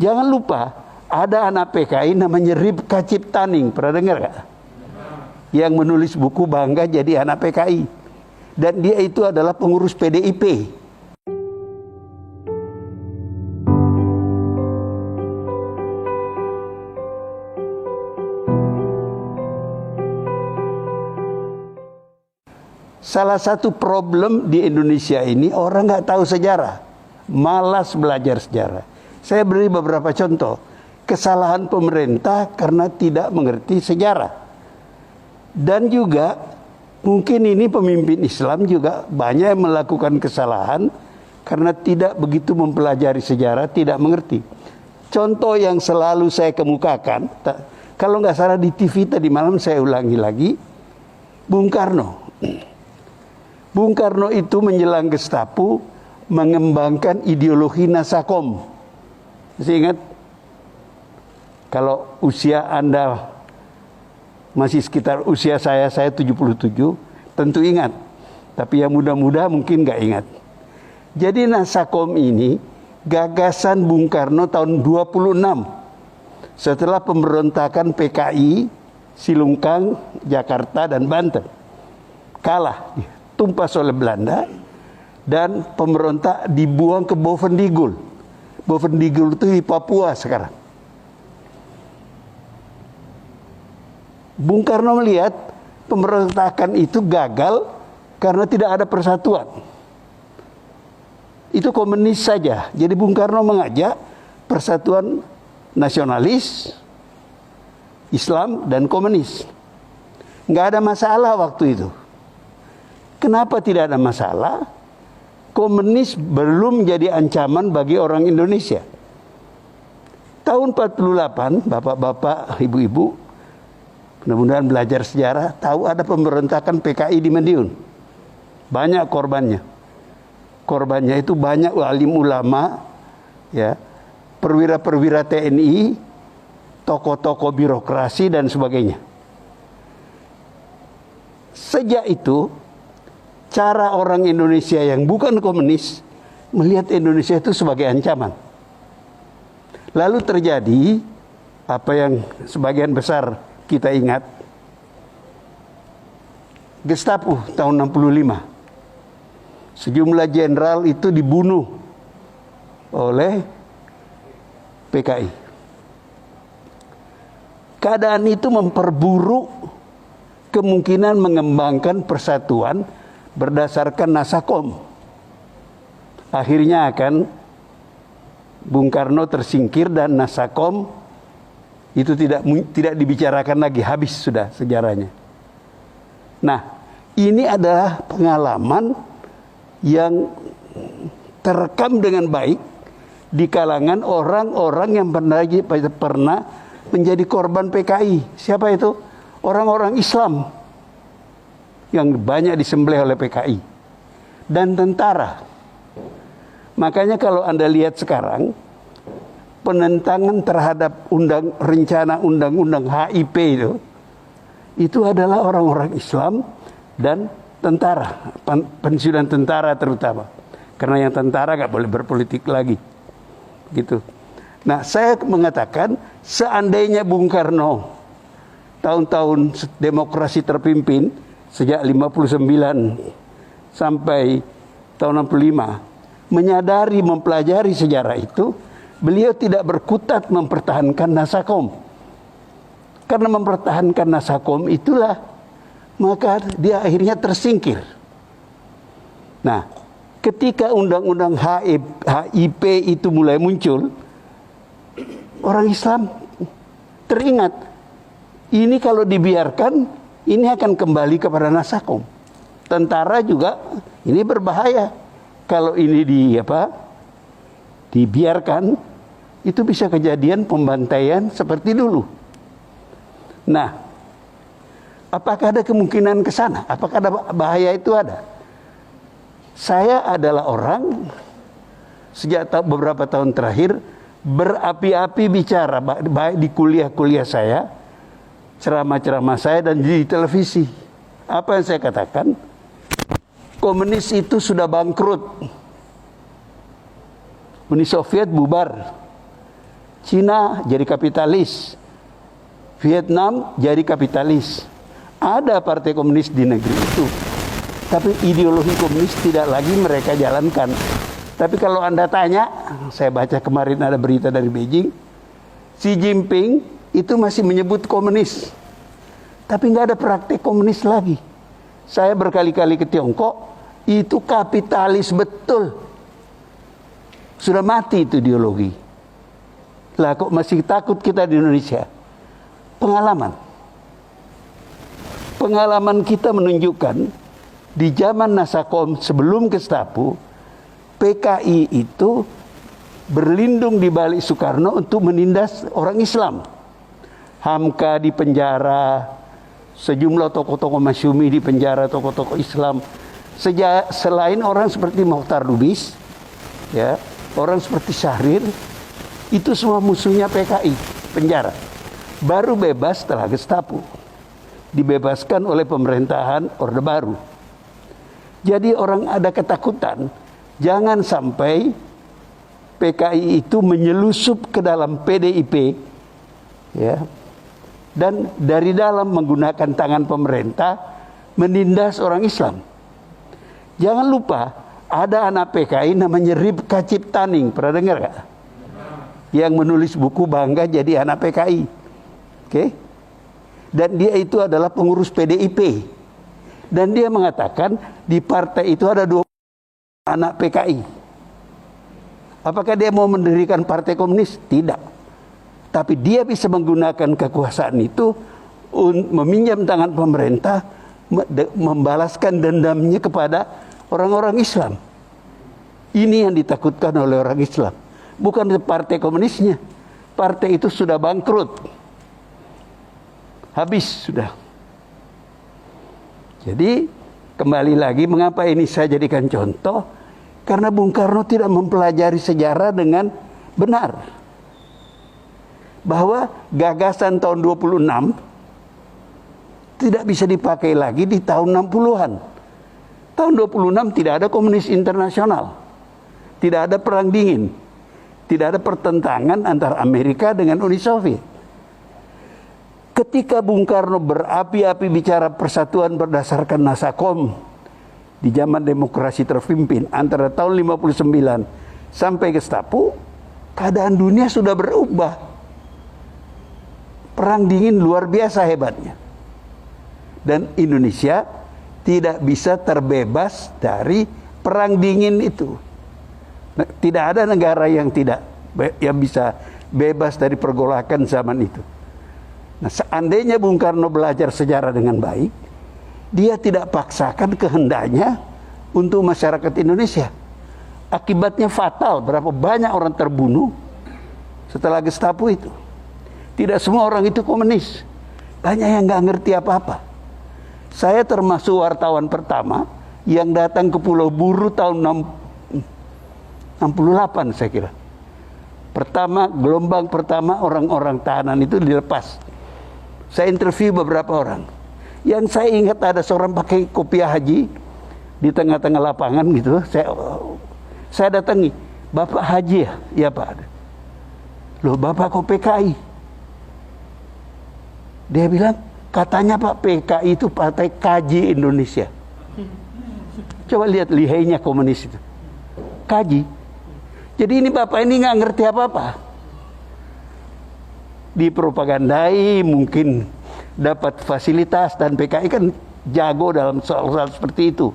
Jangan lupa, ada anak PKI namanya Ripka Ciptaning, pernah dengar gak? Yang menulis buku Bangga Jadi Anak PKI. Dan dia itu adalah pengurus PDIP. Salah satu problem di Indonesia ini, orang nggak tahu sejarah, malas belajar sejarah. Saya beri beberapa contoh. Kesalahan pemerintah karena tidak mengerti sejarah. Dan juga mungkin ini pemimpin Islam juga banyak yang melakukan kesalahan karena tidak begitu mempelajari sejarah, tidak mengerti. Contoh yang selalu saya kemukakan, kalau nggak salah di TV tadi malam saya ulangi lagi, Bung Karno. Bung Karno itu menjelang Gestapo mengembangkan ideologi Nasakom. Masih ingat? Kalau usia Anda masih sekitar usia saya 77, tentu ingat. Tapi yang muda-muda mungkin nggak ingat. Jadi Nasakom ini gagasan Bung Karno tahun 26. Setelah pemberontakan PKI, Silungkang, Jakarta, dan Banten. Kalah, tumpas oleh Belanda. Dan pemberontak dibuang ke Bovendigul. Bovendigul itu di Papua sekarang. Bung Karno melihat pemberontakan itu gagal karena tidak ada persatuan. Itu komunis saja. Jadi Bung Karno mengajak persatuan nasionalis, Islam, dan komunis. Nggak ada masalah waktu itu. Kenapa tidak ada masalah? Komunis belum jadi ancaman bagi orang Indonesia. Tahun 48, bapak-bapak, ibu-ibu, mudah-mudahan belajar sejarah, tahu ada pemberontakan PKI di Madiun. Banyak korbannya. Korbannya itu banyak alim ulama, ya, perwira-perwira TNI, tokoh-tokoh birokrasi, dan sebagainya. Sejak itu, cara orang Indonesia yang bukan komunis melihat Indonesia itu sebagai ancaman. Lalu terjadi apa yang sebagian besar kita ingat, Gestapo tahun 65. Sejumlah jenderal itu dibunuh oleh PKI. Keadaan itu memperburuk kemungkinan mengembangkan persatuan berdasarkan Nasakom. Akhirnya akan Bung Karno tersingkir dan Nasakom itu tidak dibicarakan lagi, habis sudah sejarahnya. Nah, ini adalah pengalaman yang terekam dengan baik di kalangan orang-orang yang pernah menjadi korban PKI. Siapa itu? Orang-orang Islam yang banyak disembelih oleh PKI dan tentara. Makanya kalau Anda lihat sekarang, penentangan terhadap rencana undang-undang HIP itu adalah orang-orang Islam dan tentara, pensiunan tentara terutama, karena yang tentara nggak boleh berpolitik lagi, gitu. Nah, saya mengatakan seandainya Bung Karno tahun-tahun demokrasi terpimpin sejak 59 sampai tahun 65 menyadari, mempelajari sejarah itu, beliau tidak berkutat mempertahankan Nasakom. Karena mempertahankan Nasakom itulah, maka dia akhirnya tersingkir. Nah, ketika undang-undang HIP itu mulai muncul, orang Islam teringat, ini kalau dibiarkan, ini akan kembali kepada Nasakom. Tentara juga, ini berbahaya. Kalau ini dibiarkan, itu bisa kejadian pembantaian seperti dulu. Nah, apakah ada kemungkinan ke sana? Apakah ada bahaya itu ada? Saya adalah orang sejak beberapa tahun terakhir berapi-api bicara, baik di kuliah-kuliah saya, ceramah-ceramah saya, dan di televisi. Apa yang saya katakan? Komunis itu sudah bangkrut. Uni Soviet bubar. Cina jadi kapitalis, Vietnam jadi kapitalis. Ada partai komunis di negeri itu, tapi ideologi komunis tidak lagi mereka jalankan. Tapi kalau Anda tanya, saya baca kemarin ada berita dari Beijing, Xi Jinping itu masih menyebut komunis, tapi nggak ada praktek komunis lagi. Saya berkali-kali ke Tiongkok, itu kapitalis betul. Sudah mati itu ideologi. Lah kok masih takut kita di Indonesia? Pengalaman kita menunjukkan di zaman Nasakom sebelum Gestapo, PKI itu berlindung di balik Soekarno untuk menindas orang Islam. Hamka di penjara, sejumlah tokoh-tokoh Masyumi di penjara, tokoh-tokoh Islam. Selain orang seperti Mokhtar Lubis, ya, orang seperti Syahrir, itu semua musuhnya PKI, penjara. Baru bebas setelah Gestapo, dibebaskan oleh pemerintahan Orde Baru. Jadi orang ada ketakutan, jangan sampai PKI itu menyelusup ke dalam PDIP, ya, dan dari dalam menggunakan tangan pemerintah menindas orang Islam. Jangan lupa ada anak PKI namanya Ribka Ciptaning, pernah dengar gak? Yang menulis buku Bangga Jadi Anak PKI. Oke? Dan dia itu adalah pengurus PDIP. Dan dia mengatakan di partai itu ada 2 anak PKI. Apakah dia mau mendirikan partai komunis? Tidak. Tapi dia bisa menggunakan kekuasaan itu meminjam tangan pemerintah, membalaskan dendamnya kepada orang-orang Islam. Ini yang ditakutkan oleh orang Islam. Bukan partai komunisnya. Partai itu sudah bangkrut. Habis sudah. Jadi kembali lagi, mengapa ini saya jadikan contoh? Karena Bung Karno tidak mempelajari sejarah dengan benar. Bahwa gagasan tahun 26 tidak bisa dipakai lagi di tahun 60-an. Tahun 26 tidak ada komunis internasional. Tidak ada perang dingin. Tidak ada pertentangan antara Amerika dengan Uni Soviet. Ketika Bung Karno berapi-api bicara persatuan berdasarkan Nasakom di zaman demokrasi terpimpin antara tahun 59 sampai Gestapo, keadaan dunia sudah berubah. Perang dingin luar biasa hebatnya. Dan Indonesia tidak bisa terbebas dari perang dingin itu. Tidak ada negara yang bisa bebas dari pergolakan zaman itu. Nah, seandainya Bung Karno belajar sejarah dengan baik, dia tidak paksakan kehendaknya untuk masyarakat Indonesia. Akibatnya fatal, berapa banyak orang terbunuh setelah Gestapo itu. Tidak semua orang itu komunis. Banyak yang nggak ngerti apa-apa. Saya termasuk wartawan pertama yang datang ke Pulau Buru tahun 68 saya kira. Gelombang pertama orang-orang tahanan itu dilepas. Saya interview beberapa orang. Yang saya ingat ada seorang pakai kopiah haji di tengah-tengah lapangan gitu. Saya datangi, Bapak Haji ya? Ya Pak. Loh Bapak kok PKI? Dia bilang, katanya Pak PKI itu Partai Kaji Indonesia. Coba lihat lihainya komunis itu. Kaji. Jadi ini Bapak ini nggak ngerti apa-apa. Dipropagandai, mungkin dapat fasilitas, dan PKI kan jago dalam soal-soal seperti itu.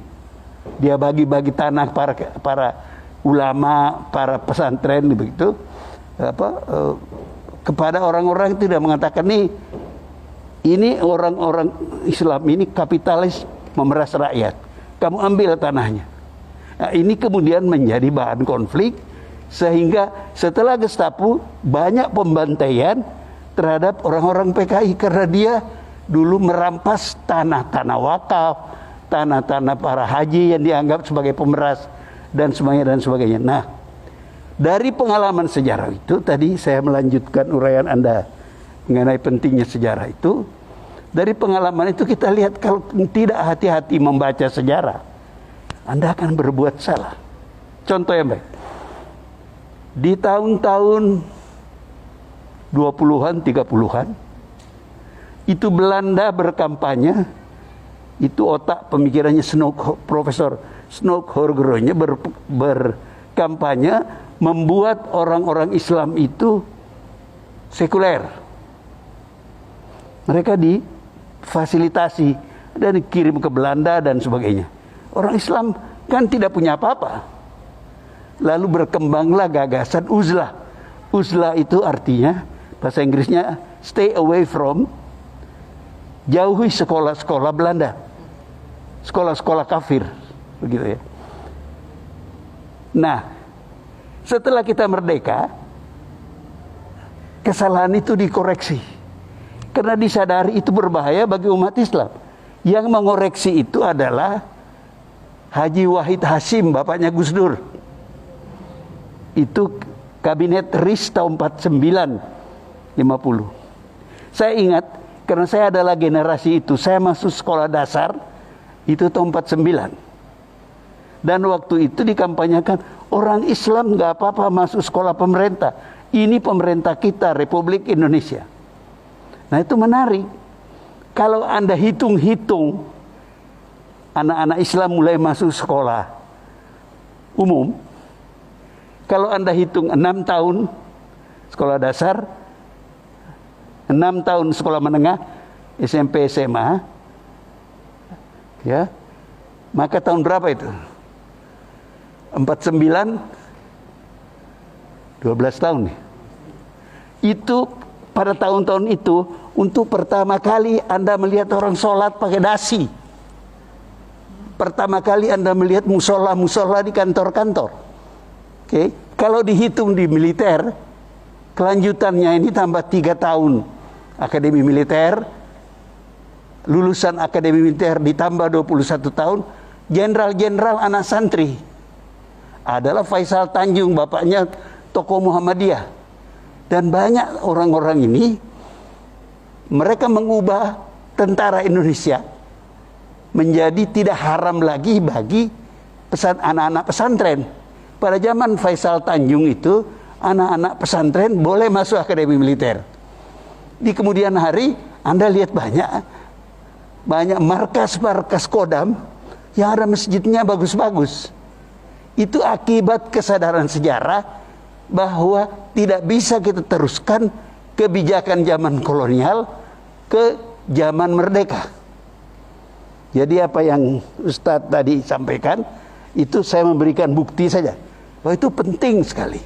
Dia bagi-bagi tanah para ulama, para pesantren begitu, kepada orang-orang tidak mengatakan ini orang-orang Islam ini kapitalis memeras rakyat. Kamu ambil tanahnya. Nah, ini kemudian menjadi bahan konflik sehingga setelah Gestapo banyak pembantaian terhadap orang-orang PKI karena dia dulu merampas tanah-tanah wakaf, tanah-tanah para haji yang dianggap sebagai pemeras dan sebagainya. Nah, dari pengalaman sejarah itu tadi saya melanjutkan uraian Anda mengenai pentingnya sejarah itu. Dari pengalaman itu kita lihat kalau tidak hati-hati membaca sejarah, Anda akan berbuat salah. Contoh yang baik. Di tahun-tahun 20-an, 30-an. Itu Belanda berkampanye, itu otak pemikirannya Profesor Snoeck-Horgeroonya berkampanye membuat orang-orang Islam itu sekuler. Mereka difasilitasi dan dikirim ke Belanda dan sebagainya. Orang Islam kan tidak punya apa-apa. Lalu berkembanglah gagasan uzlah. Uzlah itu artinya, bahasa Inggrisnya stay away from, jauhi sekolah-sekolah Belanda, sekolah-sekolah kafir, begitu ya. Nah, setelah kita merdeka, kesalahan itu dikoreksi karena disadari itu berbahaya bagi umat Islam. Yang mengoreksi itu adalah Haji Wahid Hasyim, bapaknya Gus Dur. Itu kabinet RIS tahun 49-50. Saya ingat karena saya adalah generasi itu. Saya masuk sekolah dasar itu tahun 49. Dan waktu itu dikampanyekan orang Islam nggak apa-apa masuk sekolah pemerintah. Ini pemerintah kita, Republik Indonesia. Nah, itu menarik. Kalau Anda hitung-hitung anak-anak Islam mulai masuk sekolah umum, kalau Anda hitung 6 tahun sekolah dasar, 6 tahun sekolah menengah, SMP, SMA, ya, maka tahun berapa itu? 49, 12 tahun. Itu pada tahun-tahun itu untuk pertama kali Anda melihat orang sholat pakai dasi. Pertama kali Anda melihat musola-musola di kantor-kantor. Oke, kalau dihitung di militer, kelanjutannya ini tambah 3 tahun akademi militer, lulusan akademi militer ditambah 21 tahun, jenderal-jenderal anak santri adalah Faisal Tanjung, bapaknya tokoh Muhammadiyah. Dan banyak orang-orang ini, mereka mengubah tentara Indonesia menjadi tidak haram lagi bagi anak-anak pesantren. Pada zaman Faisal Tanjung itu, anak-anak pesantren boleh masuk akademi militer. Di kemudian hari, Anda lihat banyak markas-markas Kodam yang ada masjidnya bagus-bagus. Itu akibat kesadaran sejarah bahwa tidak bisa kita teruskan kebijakan zaman kolonial ke zaman merdeka. Jadi apa yang Ustadz tadi sampaikan, itu saya memberikan bukti saja bahwa itu penting sekali.